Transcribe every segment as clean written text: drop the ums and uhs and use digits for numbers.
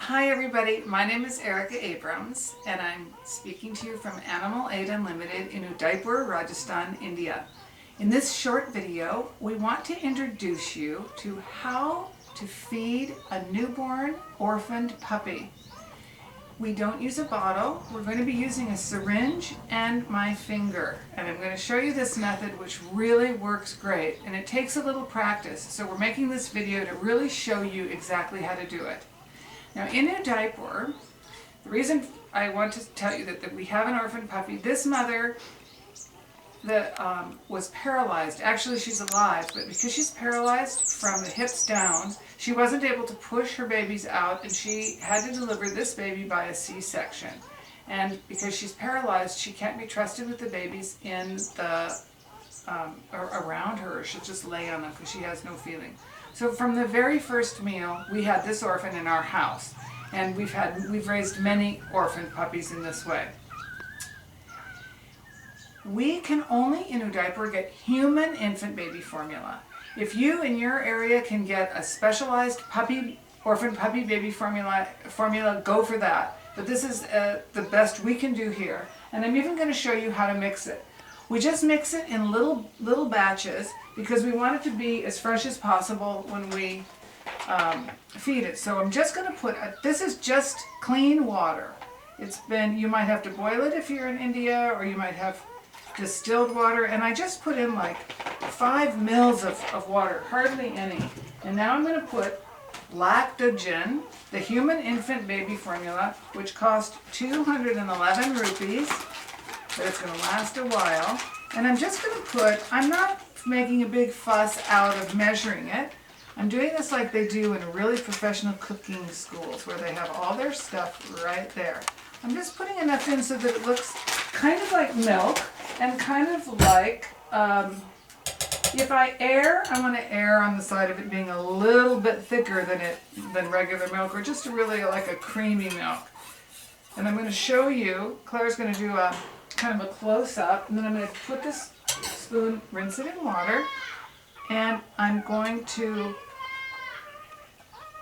Hi everybody, my name is Erica Abrams and I'm speaking to you from Animal Aid Unlimited in Udaipur, Rajasthan, India. In this short video, we want to introduce you to how to feed a newborn orphaned puppy. We don't use a bottle, we're going to be using a syringe and my finger. And I'm going to show you this method which really works great, and it takes a little practice. So we're making this video to really show you exactly how to do it. Now in Udaipur, the reason I want to tell you that we have an orphan puppy, this mother that was paralyzed, actually she's alive, but because she's paralyzed from the hips down, she wasn't able to push her babies out and she had to deliver this baby by a C-section. And because she's paralyzed, she can't be trusted with the babies in the around her. She'll just lay on them because she has no feeling. So from the very first meal, we had this orphan in our house, and we've raised many orphan puppies in this way. We can only in Udaipur get human infant baby formula. If you in your area can get a specialized orphan puppy baby formula, go for that. But this is the best we can do here, and I'm even going to show you how to mix it. We just mix it in little batches because we want it to be as fresh as possible when we feed it. So I'm just going to put, this is just clean water. You might have to boil it if you're in India, or you might have distilled water, and I just put in like 5 mils of water, hardly any. And now I'm going to put Lactogen, the human infant baby formula, which cost 211 rupees. But it's going to last a while. And I'm just going to put, I'm not making a big fuss out of measuring it. I'm doing this like they do in really professional cooking schools where they have all their stuff right there. I'm just putting enough in so that it looks kind of like milk and kind of like, if I want to err on the side of it being a little bit thicker than regular milk, or just really like a creamy milk. And I'm going to show you, Claire's going to do a kind of a close-up, and then I'm going to put this spoon, rinse it in water, and I'm going to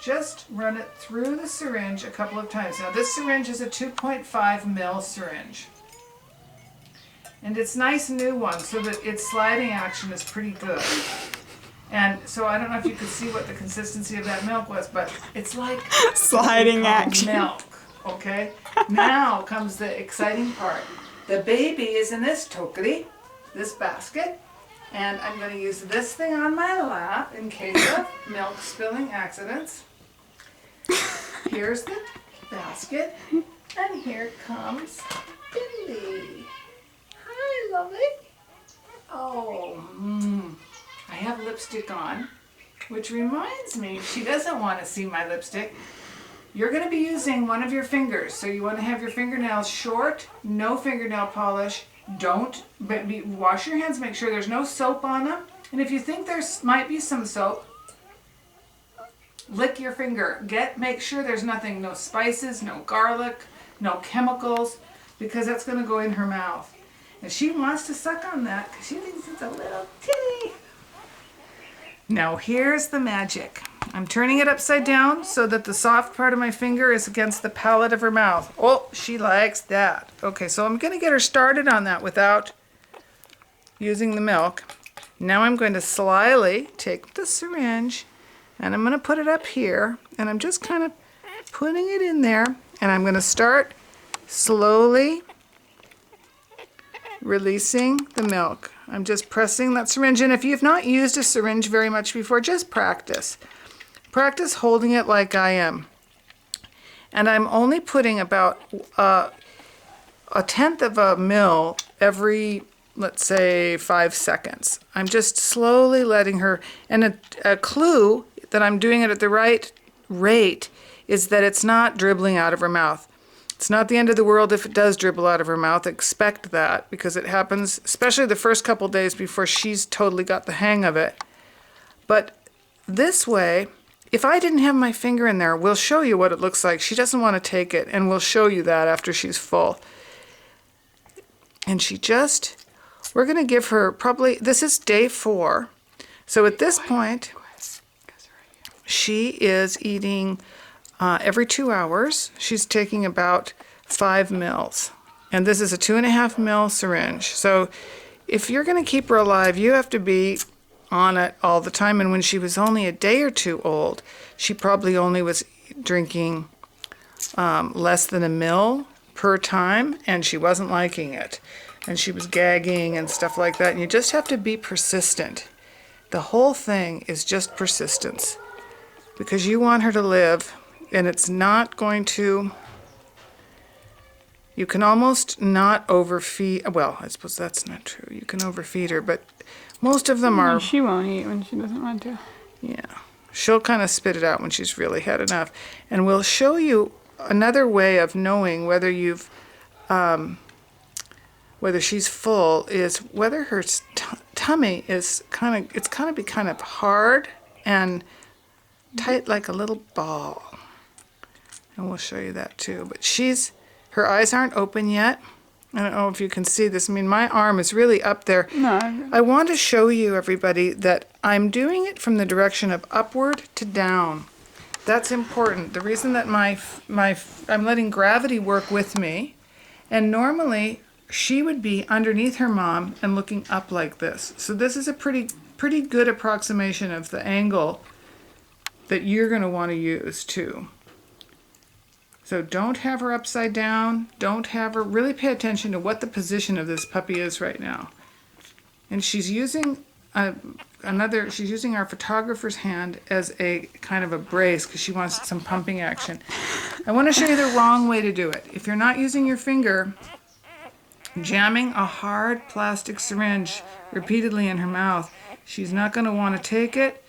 just run it through the syringe a couple of times. Now this syringe is a 2.5 mil syringe, and it's nice new one so that its sliding action is pretty good. And so I don't know if you could see what the consistency of that milk was, but it's like sliding action milk. Okay, now comes the exciting part. The baby is in this tokri, this basket, and I'm going to use this thing on my lap in case of milk spilling accidents. Here's the basket, and here comes Billy. Hi, lovely. Oh, I have lipstick on, which reminds me, she doesn't want to see my lipstick. You're going to be using one of your fingers, so you want to have your fingernails short, no fingernail polish. Wash your hands, make sure there's no soap on them. And if you think there might be some soap, lick your finger. Make sure there's nothing, no spices, no garlic, no chemicals, because that's going to go in her mouth. And she wants to suck on that because she thinks it's a little titty. Now here's the magic. I'm turning it upside down so that the soft part of my finger is against the palate of her mouth. Oh, she likes that. Okay, so I'm going to get her started on that without using the milk. Now I'm going to slyly take the syringe and I'm going to put it up here, and I'm just kind of putting it in there, and I'm going to start slowly releasing the milk. I'm just pressing that syringe, and if you've not used a syringe very much before, just practice. Practice holding it like I am. And I'm only putting about a 1/10 of a mil every, let's say, 5 seconds. I'm just slowly letting her, and a clue that I'm doing it at the right rate is that it's not dribbling out of her mouth. It's not the end of the world if it does dribble out of her mouth. Expect that, because it happens, especially the first couple days before she's totally got the hang of it. But this way, if I didn't have my finger in there, we'll show you what it looks like. She doesn't want to take it, and we'll show you that after she's full. And we're going to give her probably, this is day 4. So at this point, she is eating every 2 hours. She's taking about 5 mils. And this is a 2.5 mil syringe. So if you're going to keep her alive, you have to be on it all the time. And when she was only a day or two old, she probably only was drinking less than 1 mil per time, and she wasn't liking it. And she was gagging and stuff like that. And you just have to be persistent. The whole thing is just persistence, because you want her to live, and it's not going to, you can almost not overfeed, well, I suppose that's not true. You can overfeed her, but most of them are. She won't eat when she doesn't want to. Yeah. She'll kind of spit it out when she's really had enough. And we'll show you another way of knowing whether you've, whether she's full is whether her tummy is it's kind of hard and tight like a little ball. And we'll show you that too. But her eyes aren't open yet. I don't know if you can see this. I mean, my arm is really up there. No. I want to show you, everybody, that I'm doing it from the direction of upward to down. That's important. The reason that I'm letting gravity work with me, and normally she would be underneath her mom and looking up like this. So this is a pretty good approximation of the angle that you're going to want to use too. So don't have her upside down. Don't have her, really pay attention to what the position of this puppy is right now. And she's using she's using our photographer's hand as a kind of a brace because she wants some pumping action. I want to show you the wrong way to do it. If you're not using your finger, jamming a hard plastic syringe repeatedly in her mouth, she's not going to want to take it.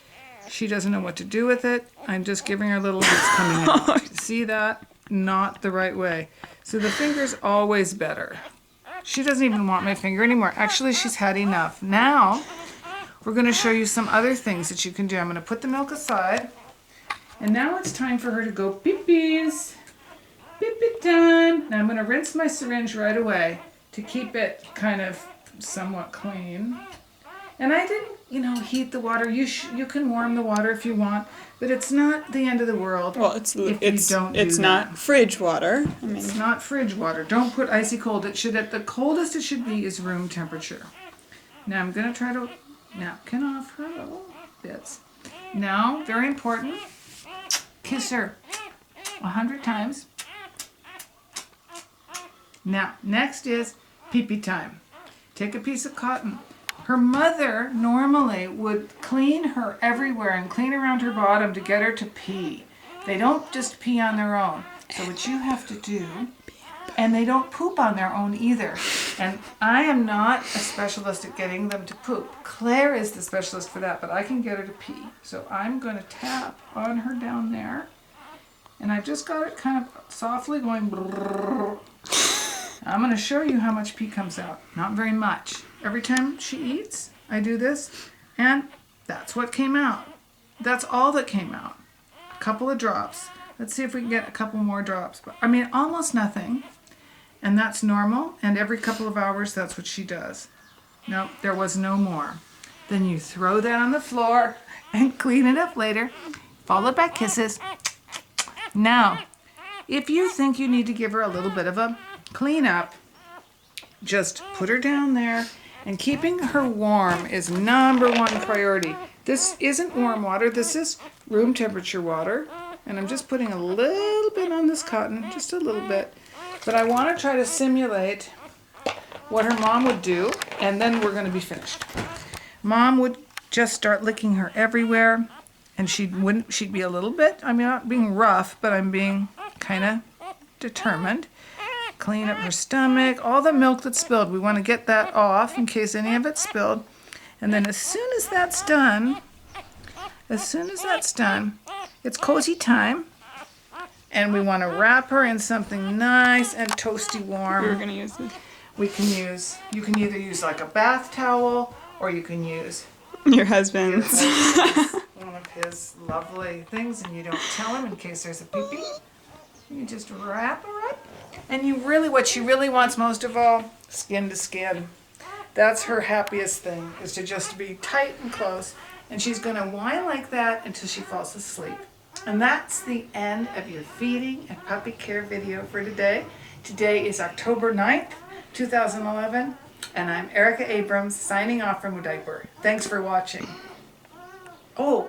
She doesn't know what to do with it. I'm just giving her little leads coming out. See that? Not the right way. So the finger's always better. She doesn't even want my finger anymore. Actually, she's had enough. Now, we're going to show you some other things that you can do. I'm going to put the milk aside. And now it's time for her to go pee-pees. Pee-pee time. Now I'm going to rinse my syringe right away to keep it kind of somewhat clean. And I didn't, heat the water. You can warm the water if you want, but it's not the end of the world. Well, it's not fridge water. It's not fridge water. Don't put icy cold. The coldest it should be is room temperature. Now I'm going to try to napkin off her little bits. Now, very important, kiss her 100 times. Now, next is pee-pee time. Take a piece of cotton. Her mother normally would clean her everywhere and clean around her bottom to get her to pee. They don't just pee on their own. So what you have to do, and they don't poop on their own either. And I am not a specialist at getting them to poop. Claire is the specialist for that, but I can get her to pee. So I'm going to tap on her down there. And I've just got it kind of softly going brrrr. I'm going to show you how much pee comes out. Not very much. Every time she eats, I do this, and that's what came out. That's all that came out. A couple of drops. Let's see if we can get a couple more drops. But almost nothing. And that's normal, and every couple of hours, that's what she does. No, there was no more. Then you throw that on the floor and clean it up later, followed by kisses. Now, if you think you need to give her a little bit of a cleanup, just put her down there, and keeping her warm is number one priority. This isn't warm water, this is room temperature water, and I'm just putting a little bit on this cotton, just a little bit, but I want to try to simulate what her mom would do, and then we're going to be finished. Mom would just start licking her everywhere, and she'd be a little bit, I'm not being rough, but I'm being kind of determined. Clean up her stomach, all the milk that's spilled. We want to get that off in case any of it's spilled. And then as soon as that's done, it's cozy time. And we want to wrap her in something nice and toasty warm. We're going to use this. You can either use like a bath towel, or you can use your husband's. one of his lovely things, and you don't tell him in case there's a pee-pee. You just wrap her up. And what she really wants most of all, skin to skin. That's her happiest thing, is to just be tight and close. And she's going to whine like that until she falls asleep. And that's the end of your feeding and puppy care video for today. Today is October 9th, 2011, and I'm Erica Abrams signing off from Udaipur. Thanks for watching. Oh.